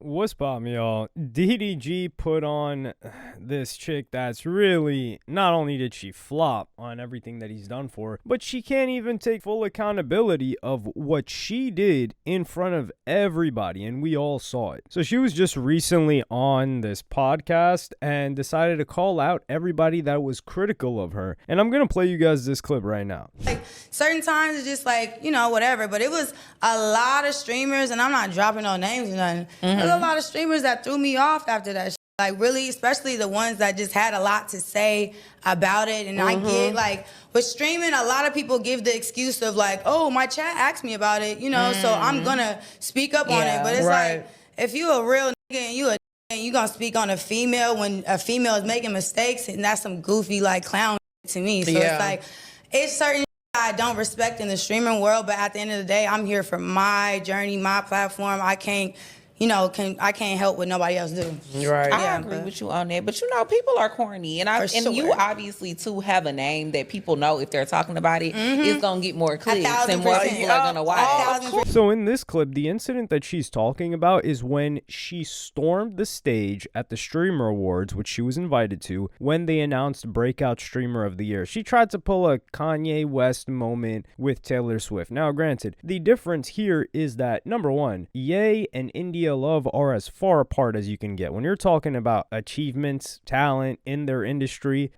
What's poppin', y'all? DDG put on this chick that's really, not only did she flop on everything that he's done for her, but she can't even take full accountability of what she did in front of everybody, and we all saw it. So she was just recently on this podcast and decided to call out everybody that was critical of her. And I'm gonna play you guys this clip right now. Like, certain times it's just like, you know, whatever, but it was a lot of streamers, and I'm not dropping no names or nothing. There's a lot of streamers that threw me off after that shit. Like, really, especially the ones that just had a lot to say about it. And I get, like, with streaming, a lot of people give the excuse of, like, oh, my chat asked me about it, you know, so I'm gonna speak up on it. But it's like, if you a real nigga and you gonna speak on a female when a female is making mistakes, and that's some goofy, like, clown to me. So it's like, it's certain I don't respect in the streaming world, but at the end of the day, I'm here for my journey, my platform. I can't, you know, I can't help what nobody else do. Right. I agree with you on that. But you know, people are corny, and you obviously too have a name that people know if they're talking about it, it's gonna get more clicks and more people are gonna watch. So in this clip, the incident that she's talking about is when she stormed the stage at the Streamer Awards, which she was invited to, when they announced Breakout Streamer of the Year. She tried to pull a Kanye West moment with Taylor Swift. Now, granted, the difference here is that, number one, Ye and India Love are as far apart as you can get. When you're talking about achievements, talent in their industry,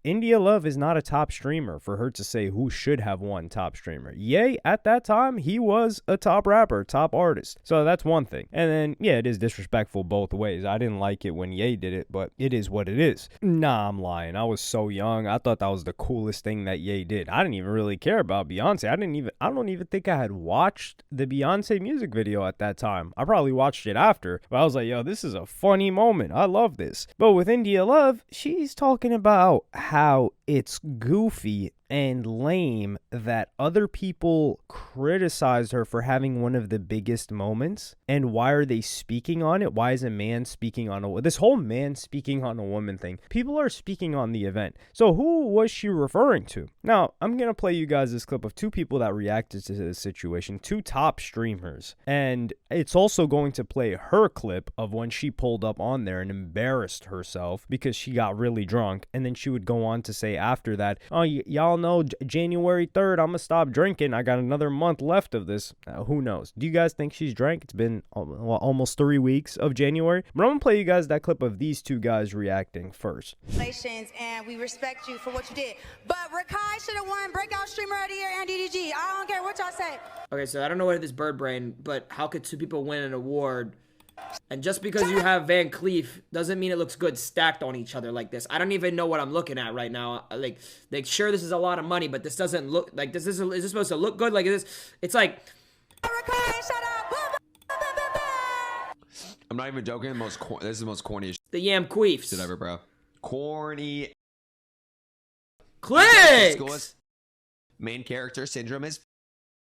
India Love is not a top streamer for her to say who should have won top streamer. Ye, at that time, he was a top rapper, top artist. So that's one thing. And then, yeah, it is disrespectful both ways. I didn't like it when Ye did it, but it is what it is. Nah, I'm lying. I was so young. I thought that was the coolest thing that Ye did. I didn't even really care about Beyonce. I don't even think I had watched the Beyonce music video at that time. I probably watched it after, but I was like, yo, this is a funny moment. I love this. But with India Love, she's talking about how it's goofy and lame that other people criticized her for having one of the biggest moments, and why are they speaking on it? Why is a man speaking on this whole man speaking on a woman thing? People are speaking on the event. So who was she referring to? Now, I'm gonna play you guys this clip of two people that reacted to this situation, two top streamers, and it's also going to play her clip of when she pulled up on there and embarrassed herself because she got really drunk, and then she would go on to say after that, oh, y'all know January 3rd, I'm gonna stop drinking. I got another month left of this. Who knows? Do you guys think she's drank? It's been almost 3 weeks of January. But I'm gonna play you guys that clip of these two guys reacting first. And we respect you for what you did. But Rakai should have won Breakout Streamer of the Year and DDG. I don't care what y'all say. Okay, so I don't know what this bird brain, but how could two people win an award? And just because you have Van Cleef doesn't mean it looks good stacked on each other like this. I don't even know what I'm looking at right now. Like sure, this is a lot of money, but this doesn't look like this. Is this supposed to look good? Like it's like. I'm not even joking. This is the most corniest. The Yam Queefs. Shit ever, bro. Corny. Clicks. Main character syndrome is.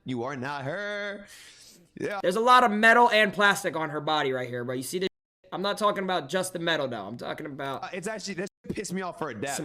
You are not her. Yeah. There's a lot of metal and plastic on her body right here, bro. You see this? I'm not talking about just the metal, though. I'm talking about. It's actually this pissed me off for Adapt.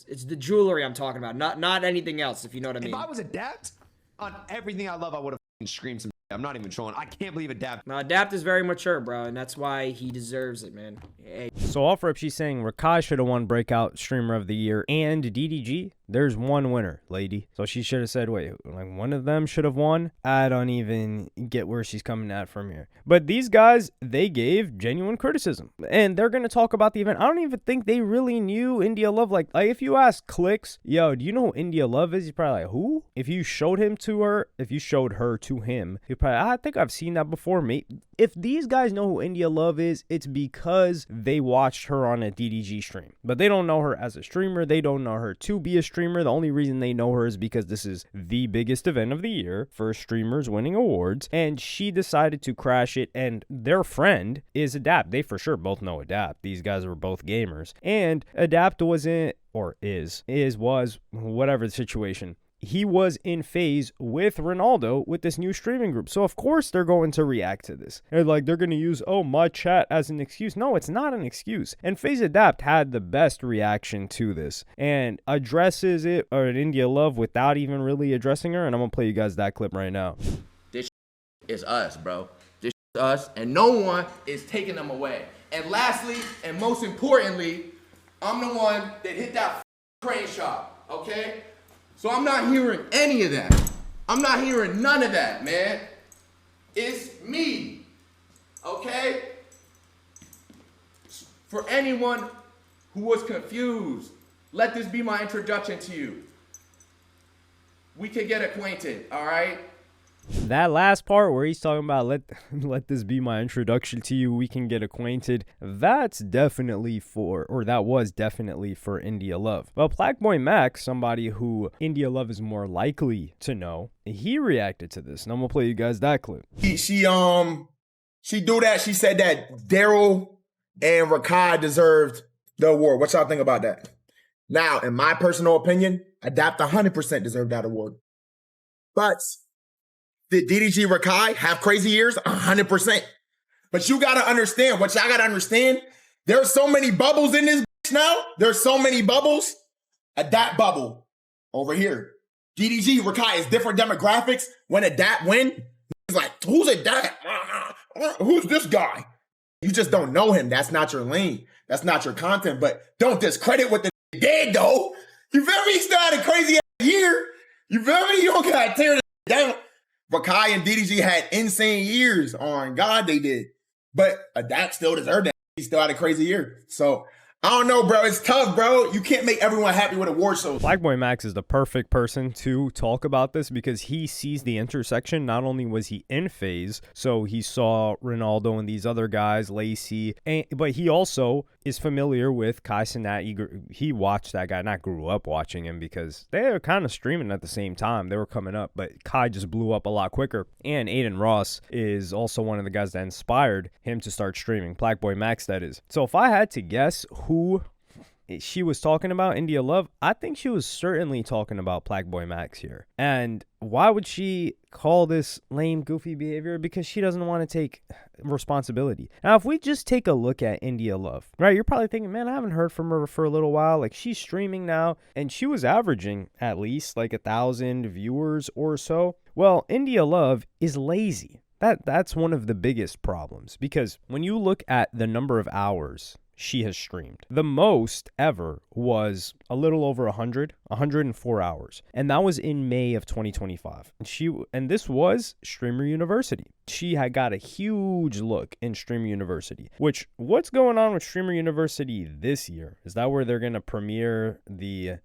It's the jewelry I'm talking about, not anything else. If you know what I mean. If I was Adapt on everything I love, I would have screamed some. I'm not even trolling. I can't believe Adapt. Now, Adapt is very mature, bro, and that's why he deserves it, man. Hey. So off rip, she's saying Rakai should have won Breakout Streamer of the Year and DDG. There's one winner, lady. So she should have said, wait, like one of them should have won? I don't even get where she's coming at from here. But these guys, they gave genuine criticism. And they're going to talk about the event. I don't even think they really knew India Love. Like if you ask Clicks, yo, do you know who India Love is? He's probably like, who? If you showed her to him, he'd probably, I think I've seen that before, mate. If these guys know who India Love is, it's because they watched her on a DDG stream. But they don't know her as a streamer. They don't know her to be a streamer. The only reason they know her is because this is the biggest event of the year for streamers winning awards. And she decided to crash it. And their friend is Adapt. They for sure both know Adapt. These guys were both gamers. And Adapt wasn't, or was, whatever the situation. He was in phase with Ronaldo with this new streaming group. So, of course, they're going to react to this. They're going to use, oh, my chat as an excuse. No, it's not an excuse. And FaZe Adapt had the best reaction to this and addresses it, or an India Love, without even really addressing her. And I'm going to play you guys that clip right now. This is us, bro. This us, and no one is taking them away. And lastly, and most importantly, I'm the one that hit that crane shop, okay? So I'm not hearing any of that. I'm not hearing none of that, man. It's me, okay? For anyone who was confused, let this be my introduction to you. We can get acquainted, all right? That last part where he's talking about let this be my introduction to you, we can get acquainted, that was definitely for India Love. Well, Blackboy Max, somebody who India Love is more likely to know, he reacted to this, and I'm gonna play you guys that clip. She do that. She said that Daryl and Rakai deserved the award. What y'all think about that? Now, in my personal opinion, Adapt 100% deserved that award. But did DDG Rakai have crazy years? 100%. But you gotta understand, what y'all gotta understand, there's so many bubbles in this bitch now. There's so many bubbles. Adapt bubble over here. DDG Rakai is different demographics. When Adapt win, it's like, who's Adapt? Who's this guy? You just don't know him. That's not your lane. That's not your content. But don't discredit what the did, though. You feel me? He still had a crazy ass year. You feel me? You don't gotta tear it down. Rakai and DDG had insane years. On God, they did. But Adapt still deserved that. He still had a crazy year. So, I don't know, bro. It's tough, bro. You can't make everyone happy with award shows. Blackboy Max is the perfect person to talk about this because he sees the intersection. Not only was he in phase, so he saw Ronaldo and these other guys, Lacey, but he also is familiar with Kai Cenat. He watched that guy, not grew up watching him because they were kind of streaming at the same time. They were coming up, but Kai just blew up a lot quicker. And Aiden Ross is also one of the guys that inspired him to start streaming. Blackboy Max, that is. So if I had to guess who she was talking about, India Love, I think she was certainly talking about Blackboy Max here. And why would she call this lame, goofy behavior? Because she doesn't want to take responsibility. Now, if we just take a look at India Love, right, you're probably thinking, man, I haven't heard from her for a little while. Like, she's streaming now, and she was averaging at least like 1,000 viewers or so. Well, India Love is lazy. That's one of the biggest problems, because when you look at the number of hours she has streamed, the most ever was a little over 104 hours, and that was in May of 2025. And this was Streamer University. She had got a huge look in Streamer University, which, what's going on with Streamer University this year? Is that where they're going to premiere the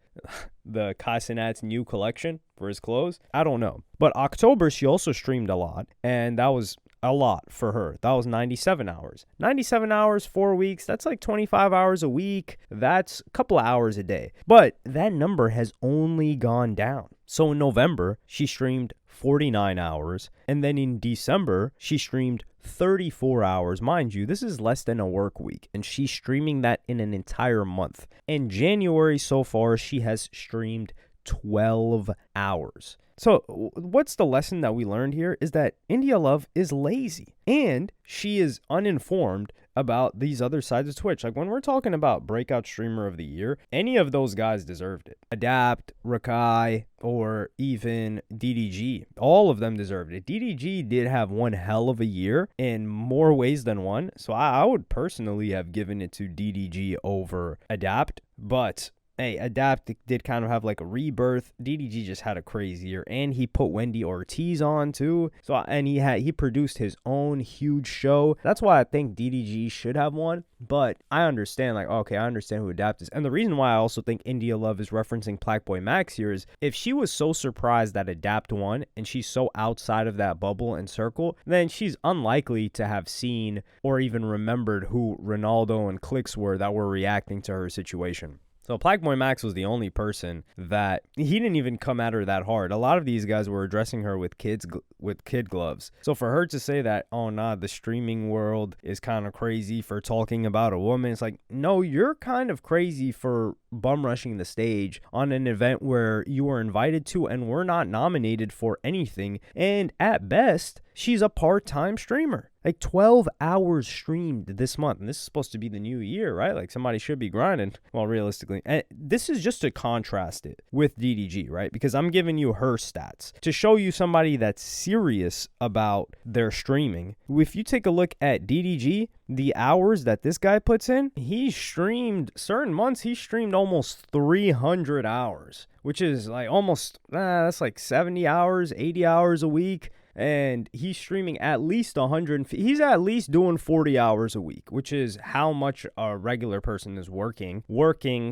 Kai Cenat's new collection for his clothes? I don't know. But October, she also streamed a lot, and that was a lot for her. That was 97 hours. 97 hours, 4 weeks, that's like 25 hours a week. That's a couple of hours a day. But that number has only gone down. So in November, she streamed 49 hours. And then in December, she streamed 34 hours. Mind you, this is less than a work week. And she's streaming that in an entire month. In January so far, she has streamed 12 hours. So what's the lesson that we learned here is that India Love is lazy and she is uninformed about these other sides of Twitch. Like, when we're talking about breakout streamer of the year, any of those guys deserved it. Adapt, Rakai, or even DDG. All of them deserved it. DDG did have one hell of a year in more ways than one. So I would personally have given it to DDG over Adapt, but hey, Adapt did kind of have like a rebirth. DDG just had a crazy year, and he put Wendy Ortiz on too. So, and he produced his own huge show. That's why I think DDG should have won. But I understand, like, okay, I understand who Adapt is. And the reason why I also think India Love is referencing Blackboy Max here is if she was so surprised that Adapt won and she's so outside of that bubble and circle, then she's unlikely to have seen or even remembered who Ronaldo and Clicks were that were reacting to her situation. So Blackboy Max was the only person that he didn't even come at her that hard. A lot of these guys were addressing her with kid gloves. So for her to say that, oh nah, the streaming world is kind of crazy for talking about a woman, it's like, no, you're kind of crazy for bum rushing the stage on an event where you were invited to and were not nominated for anything. And at best, She's a part-time streamer. Like 12 hours streamed this month. And this is supposed to be the new year, right? Like somebody should be grinding. Well, realistically. And this is just to contrast it with DDG, right? Because I'm giving you her stats to show you somebody that's serious about their streaming. If you take a look at DDG, the hours that this guy puts in, he streamed certain months, he streamed almost 300 hours, which is like almost, that's like 70 hours, 80 hours a week. And he's streaming at least 150. He's at least doing 40 hours a week, which is how much a regular person is working,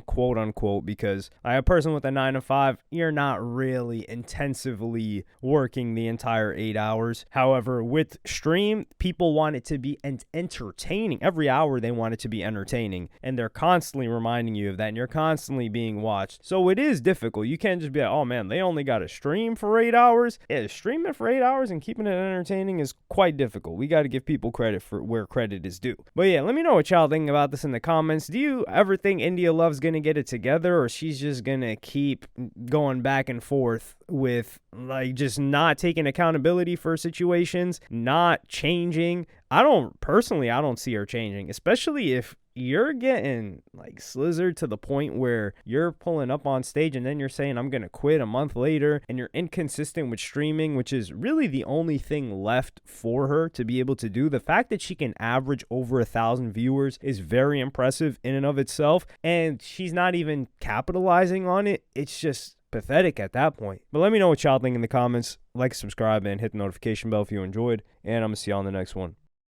quote unquote, because a person with a 9 to 5, you're not really intensively working the entire 8 hours. However, with stream, people want it to be entertaining. Every hour they want it to be entertaining, and they're constantly reminding you of that, and you're constantly being watched. So it is difficult. You can't just be like, oh man, they only got to stream for 8 hours. Yeah, streaming for 8 hours and keeping it entertaining is quite difficult. We got to give people credit for where credit is due. But yeah, let me know what y'all think about this in the comments. Do you ever think India Love's gonna get it together, or she's just gonna keep going back and forth with like just not taking accountability for situations, not changing? I don't see her changing, especially if you're getting like slizzard to the point where you're pulling up on stage and then you're saying I'm gonna quit a month later, and you're inconsistent with streaming, which is really the only thing left for her to be able to do. The fact that she can average over 1,000 viewers is very impressive in and of itself, and she's not even capitalizing on it. It's just pathetic at that point. But let me know what y'all think in the comments. Like, subscribe, and hit the notification bell if you enjoyed, and I'm gonna see y'all in the next one.